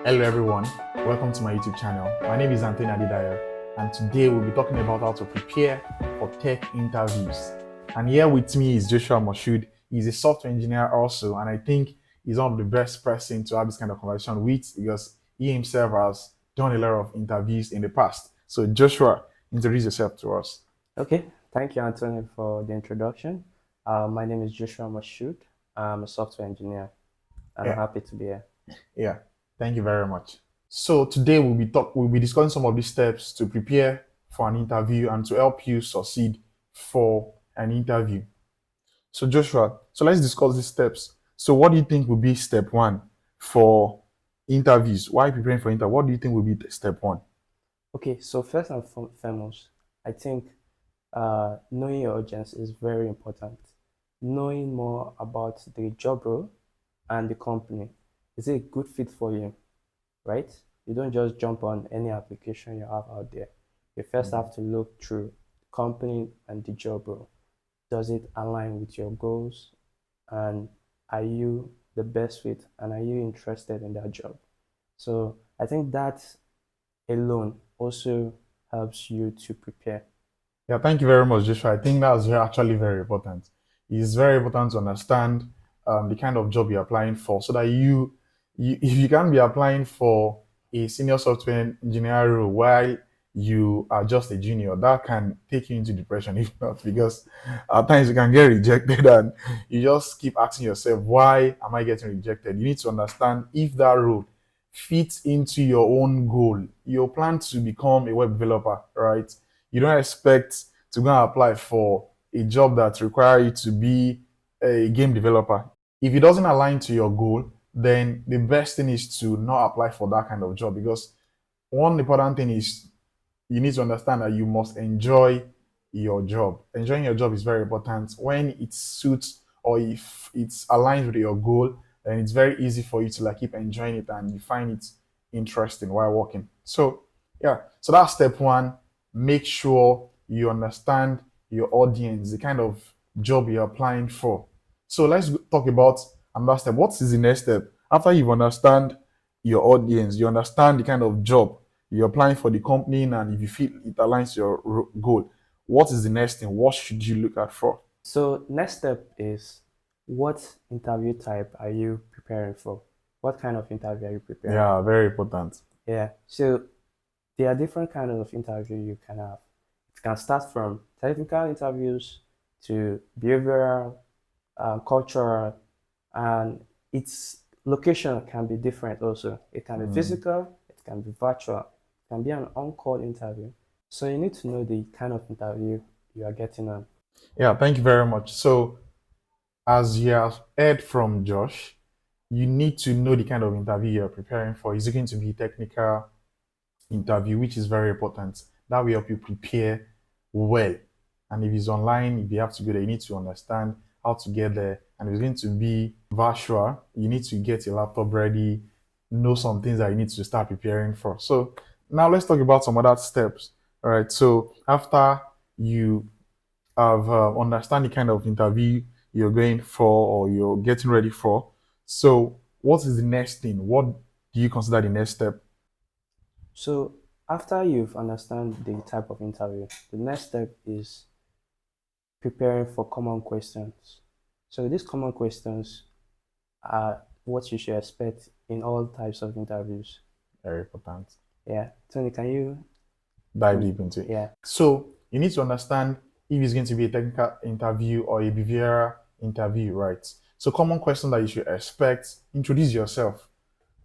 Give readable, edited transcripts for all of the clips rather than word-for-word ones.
Hello everyone, welcome to my YouTube channel. My name is Anthony Adidayo, and today we'll be talking about how to prepare for tech interviews. And here with me is Joshua Moshood. He's a software engineer also, and I think he's one of the best person to have this kind of conversation with because he himself has done a lot of interviews in the past. So Joshua, introduce yourself to us. Okay, thank you, Anthony, for the introduction. My name is Joshua Moshood. I'm a software engineer, and I'm Yeah, happy to be here. yeah. Thank you very much. So today we'll be discussing some of these steps to prepare for an interview and to help you succeed for an interview. So Joshua, so let's discuss these steps. So what do you think will be step one for interviews? Why preparing for interview? What do you think will be step one? Okay, so first and foremost, I think knowing your audience is very important. Knowing more about the job role and the company. Is it a good fit for you, right? You don't just jump on any application you have out there. You first have to look through the company and the job role. Does it align with your goals? And are you the best fit? And are you interested in that job? So I think that alone also helps you to prepare. Yeah, thank you very much, Joshua. I think that's actually very important. It's very important to understand the kind of job you're applying for, so that if you can be applying for a senior software engineer role while you are just a junior, that can take you into depression, if not, because at times you can get rejected, and you just keep asking yourself, why am I getting rejected? You need to understand if that role fits into your own goal. You plan to become a web developer, right? You don't expect to go and apply for a job that requires you to be a game developer. If it doesn't align to your goal, then the best thing is to not apply for that kind of job, because one important thing is you need to understand that you must enjoy your job. Enjoying your job is very important. When it suits or if it's aligned with your goal, then it's very easy for you to like keep enjoying it and you find it interesting while working. So yeah, so that's step one. Make sure you understand your audience, the kind of job you're applying for. So let's talk about another step. What is the next step? After you understand your audience, you understand the kind of job you're applying for the company, and if you feel it aligns your goal, what is the next thing? What should you look at for? So next step is, what interview type are you preparing for? What kind of interview are you preparing Yeah, for? very important. Yeah. So there are different kinds of interview you can have. It can start from technical interviews to behavioral, cultural, and its location can be different also. It can be Mm. physical, it can be virtual, it can be an on-call interview. So you need to know the kind of interview you are getting on. Yeah, thank you very much. So, as you have heard from Josh, you need to know the kind of interview you're preparing for. Is it going to be technical interview, which is very important? That will help you prepare well. And if it's online, if you have to go there, you need to understand how to get there. And if it's going to be virtual, you need to get your laptop ready, know some things that you need to start preparing for. So now let's talk about some other steps. All right. So after you have understand the kind of interview you're going for or you're getting ready for, so what is the next thing? What do you consider the next step? So after you've understand the type of interview, the next step is preparing for common questions. So these common questions are what you should expect in all types of interviews. Very important. Yeah. Tony, can you? Dive deep into it. Yeah. So you need to understand if it's going to be a technical interview or a behavioral interview, right? So common question that you should expect: introduce yourself.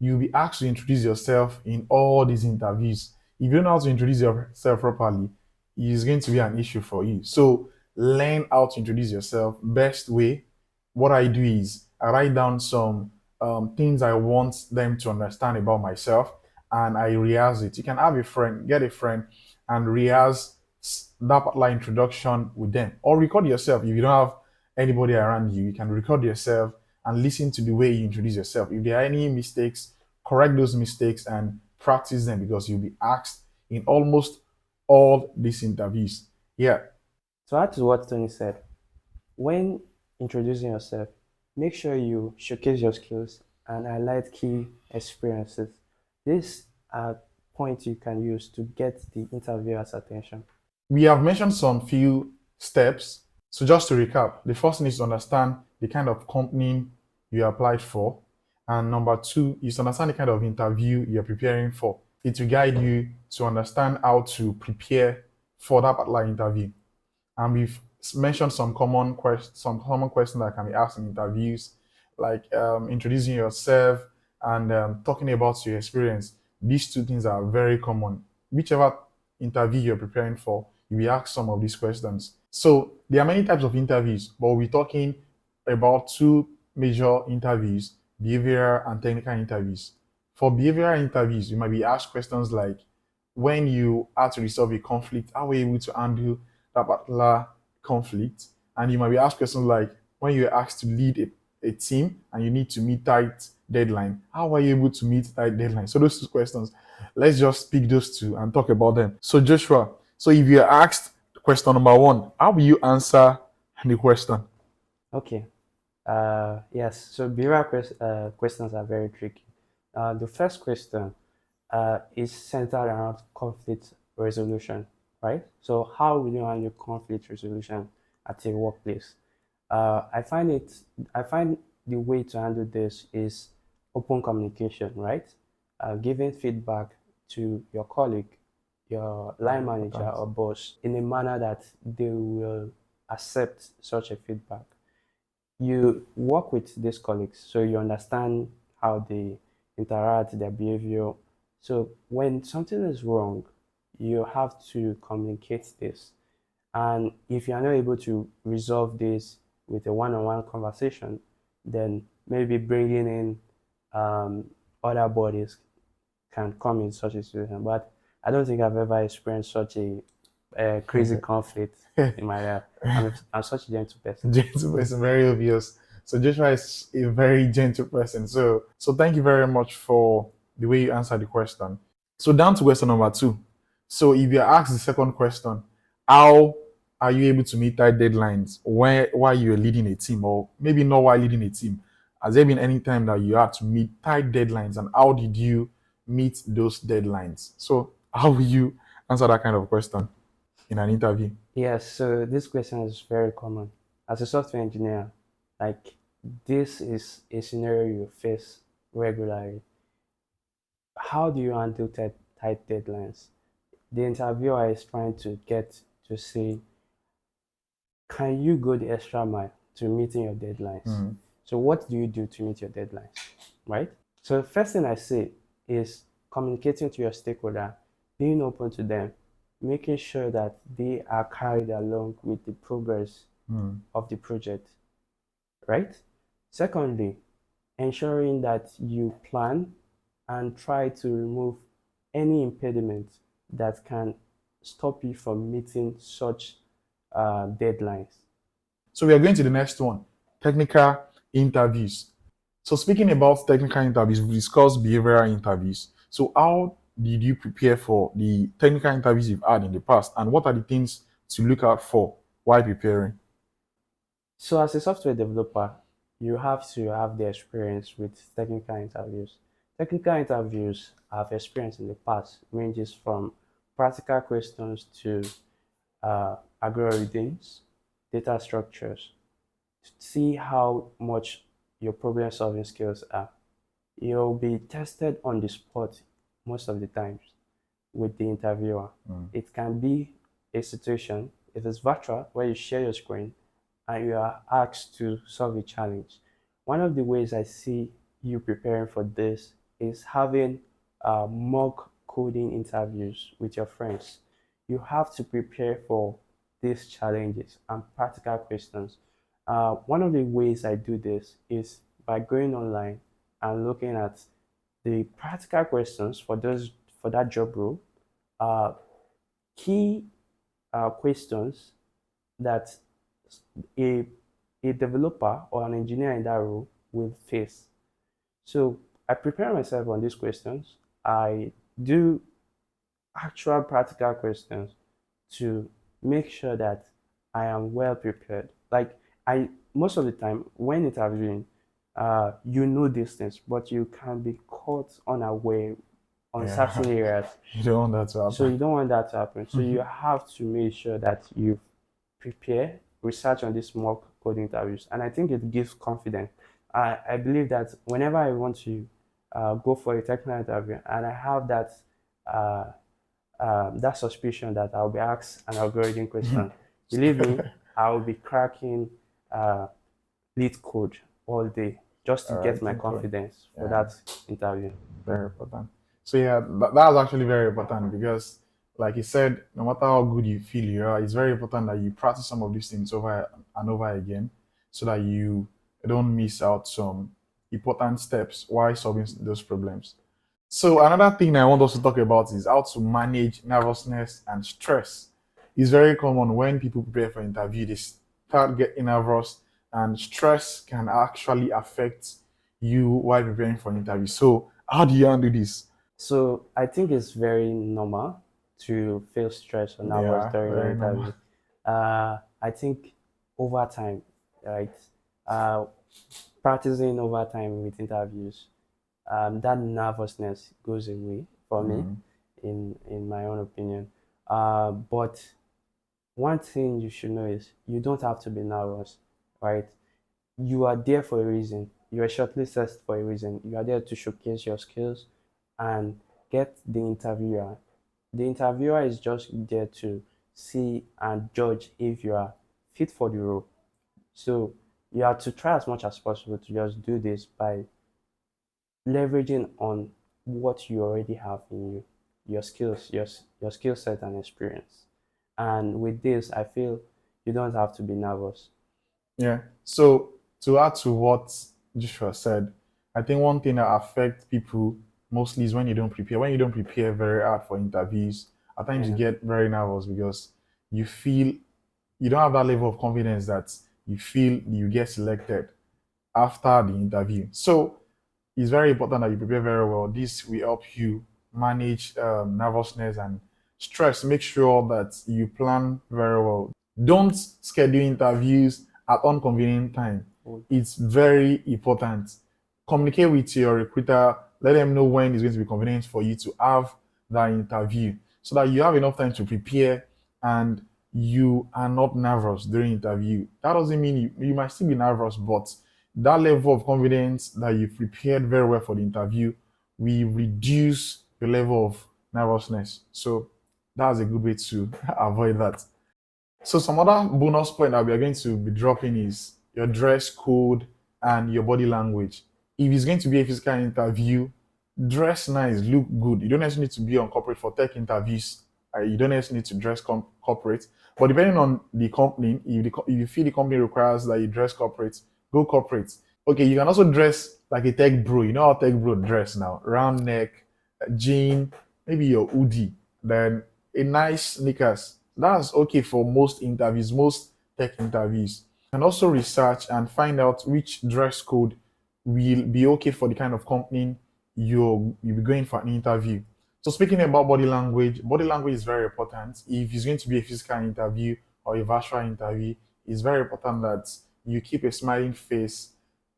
You'll be asked to introduce yourself in all these interviews. If you don't know how to introduce yourself properly, it's going to be an issue for you. So learn how to introduce yourself. Best way, what I do is I write down some things I want them to understand about myself, and I rehearse it. You can have a friend, get a friend, and rehearse that particular introduction with them, or record yourself. If you don't have anybody around you, you can record yourself and listen to the way you introduce yourself. If there are any mistakes, correct those mistakes and practice them, because you'll be asked in almost all these interviews. Yeah. So add to what Tony said. When introducing yourself, make sure you showcase your skills and highlight key experiences. These are points you can use to get the interviewer's attention. We have mentioned some few steps. So just to recap, the first thing is to understand the kind of company you applied for. And number two is to understand the kind of interview you're preparing for. It will guide you to understand how to prepare for that particular interview. And we've mentioned some common questions that can be asked in interviews, like introducing yourself and talking about your experience. These two things are very common. Whichever interview you're preparing for, you will ask some of these questions. So there are many types of interviews, but we're talking about two major interviews: behavioral and technical interviews. For behavioral interviews, you might be asked questions like, when you had to resolve a conflict, how were you able to handle that particular conflict? And you might be asked questions like, when you're asked to lead a team and you need to meet tight deadline, how are you able to meet tight deadline? So those two questions, let's just pick those two and talk about them. So Joshua, so if you're asked question number one, how will you answer the question? Okay. Yes. So behavioral questions are very tricky. The first question is centered around conflict resolution, right? So how will you handle conflict resolution at a workplace? I find I find the way to handle this is open communication, right? Giving feedback to your colleague, your line manager Important. or boss in a manner that they will accept such a feedback. You work with these colleagues so you understand how they interact, their behavior. So when something is wrong, you have to communicate this. And if you are not able to resolve this with a one-on-one conversation, then maybe bringing in other bodies can come in such a situation. But I don't think I've ever experienced such a crazy conflict in my life. I'm such a gentle person. Gentle person, very obvious. So Joshua is a very gentle person. So thank you very much for the way you answered the question. So down to question number two. So if you're asked the second question, how are you able to meet tight deadlines while you're leading a team, or maybe not while leading a team? Has there been any time that you had to meet tight deadlines, and how did you meet those deadlines? So how will you answer that kind of question in an interview? Yes, so this question is very common. As a software engineer, like this is a scenario you face regularly. How do you handle tight deadlines? The interviewer is trying to get to say, can you go the extra mile to meeting your deadlines? Mm. So what do you do to meet your deadlines, right? So the first thing I say is communicating to your stakeholder, being open to them, making sure that they are carried along with the progress Mm. of the project, right? Secondly, ensuring that you plan and try to remove any impediment that can stop you from meeting such deadlines. So we are going to the next one, technical interviews. So speaking about technical interviews, we discussed behavioral interviews. So how did you prepare for the technical interviews you've had in the past, and what are the things to look out for while preparing? So, as a software developer, you have to have the experience with technical interviews. Technical interviews I've experienced in the past ranges from practical questions to algorithms, data structures, to see how much your problem solving skills are. You'll be tested on the spot most of the times with the interviewer. Mm. It can be a situation, if it's virtual, where you share your screen and you are asked to solve a challenge. One of the ways I see you preparing for this is having mock coding interviews with your friends. You have to prepare for these challenges and practical questions. One of the ways I do this is by going online and looking at the practical questions for those for that job role, uh, key questions that a, a developer or an engineer in that role will face. So I prepare myself on these questions. I do actual practical questions to make sure that I am well prepared. Like I most of the time when interviewing, you know these things, but you can be caught unaware on certain Yeah. areas. You don't want that to So happen. you don't want that to happen. So you have to make sure that you prepare, research on these mock code interviews, and I think it gives confidence. I believe that whenever I want to go for a technical interview and I have uh, that suspicion that I'll be asked an algorithm question, believe me, I'll be cracking uh, lead code all day just to All get right, my think code. confidence for Yeah. that interview. Very important. So yeah, that was actually very important because, like you said, no matter how good you feel you are, it's very important that you practice some of these things over and over again, so that you don't miss out some important steps while solving those problems. So another thing I want us to talk about is how to manage nervousness and stress. It's very common when people prepare for interview, they start getting nervous, and stress can actually affect you while preparing for an interview. So how do you handle this? So I think it's very normal to feel stressed or nervous Yeah, during an very normal. interview. I think over time, right? Uh, Practicing over time with interviews, that nervousness goes away for me, Mm, in my own opinion. But one thing you should know is you don't have to be nervous, right? You are there for a reason. You are shortlisted for a reason. You are there to showcase your skills and get the interviewer. The interviewer is just there to see and judge if you are fit for the role. So you have to try as much as possible to just do this by leveraging on what you already have in you, your skills, your skill set and experience. And with this, I feel you don't have to be nervous. yeah. So to add to what Joshua said, I think one thing that affects people mostly is when you don't prepare. When you don't prepare very hard for interviews, at times you Yeah. get very nervous because you feel you don't have that level of confidence that you feel you get selected after the interview. So it's very important that you prepare very well. This will help you manage nervousness and stress. Make sure that you plan very well. Don't schedule interviews at inconvenient time. Oh, It's very important. Communicate with your recruiter. Let them know when it's going to be convenient for you to have that interview, so that you have enough time to prepare and you are not nervous during interview. That doesn't mean you might still be nervous, but that level of confidence that you've prepared very well for the interview will reduce the level of nervousness. So that's a good way to avoid that. So some other bonus point that we are going to be dropping is your dress code and your body language. If it's going to be a physical interview, dress nice, look good. You don't necessarily need to be on corporate for tech interviews. You don't necessarily need to dress corporate. But depending on the company, if you feel the company requires that you dress corporate, go corporate. Okay, you can also dress like a tech bro. You know how tech bro dress now? Round neck, jean, maybe your hoodie, then a nice sneakers. That's okay for most interviews, most tech interviews. And also research and find out which dress code will be okay for the kind of company you'll be going for an interview. So speaking about body language is very important. If it's going to be a physical interview or a virtual interview, it's very important that you keep a smiling face.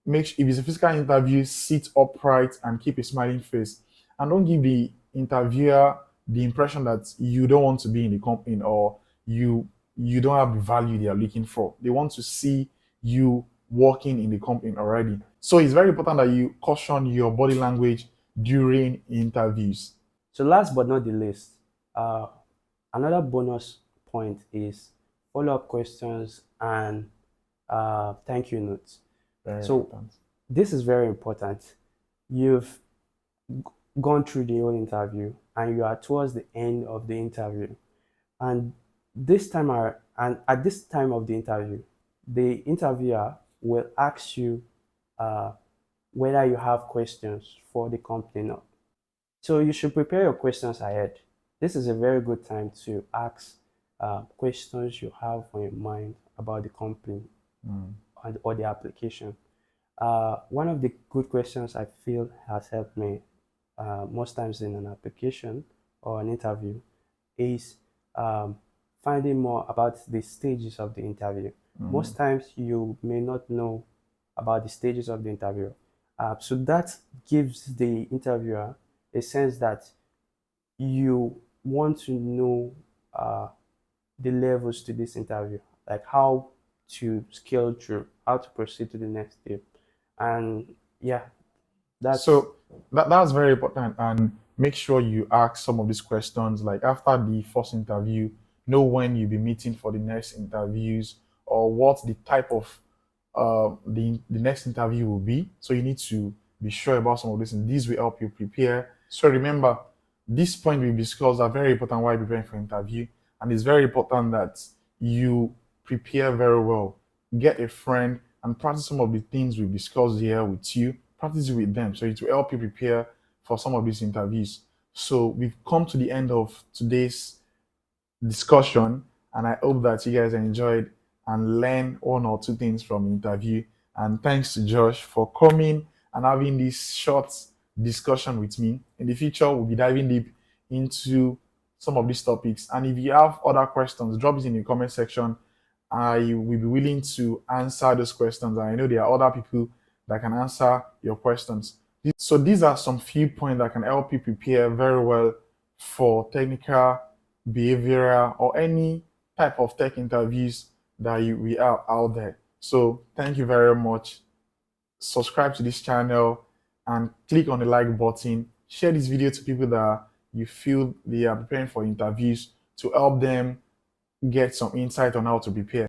If it's a physical interview, sit upright and keep a smiling face, and don't give the interviewer the impression that you don't want to be in the company, or you don't have the value they are looking for. They want to see you working in the company already. So it's very important that you caution your body language during interviews. So last but not the least, uh, another bonus point is follow-up questions and thank you notes. Very So important. this is very important. You've gone through the whole interview and you are towards the end of the interview. And and at this time of the interview, the interviewer will ask you uh, whether you have questions for the company or not. So you should prepare your questions ahead. This is a very good time to ask questions you have on your mind about the company Mm. or the application. One of the good questions I feel has helped me most times in an application or an interview is um, finding more about the stages of the interview. Mm. Most times you may not know about the stages of the interview. So that gives the interviewer a sense that you want to know the levels to this interview, like how to scale through, how to proceed to the next step. And yeah, that's So that's very important. And make sure you ask some of these questions like after the first interview, know when you'll be meeting for the next interviews or what the type of the next interview will be. So you need to be sure about some of this, and these will help you prepare. So remember, this point we discussed are very important while preparing for interview, and it's very important that you prepare very well. Get a friend and practice some of the things we've discussed here with you. Practice it with them, so it will help you prepare for some of these interviews. So we've come to the end of today's discussion, and I hope that you guys enjoyed and learned one or two things from the interview. And thanks to Josh for coming and having this short discussion with me. In the future, we'll be diving deep into some of these topics. And if you have other questions, drop it in the comment section. I will be willing to answer those questions. And I know there are other people that can answer your questions. So these are some few points that can help you prepare very well for technical, behavioral, or any type of tech interviews that we are out there. So thank you very much. Subscribe to this channel and click on the like button. Share this video to people that you feel they are preparing for interviews to help them get some insight on how to prepare.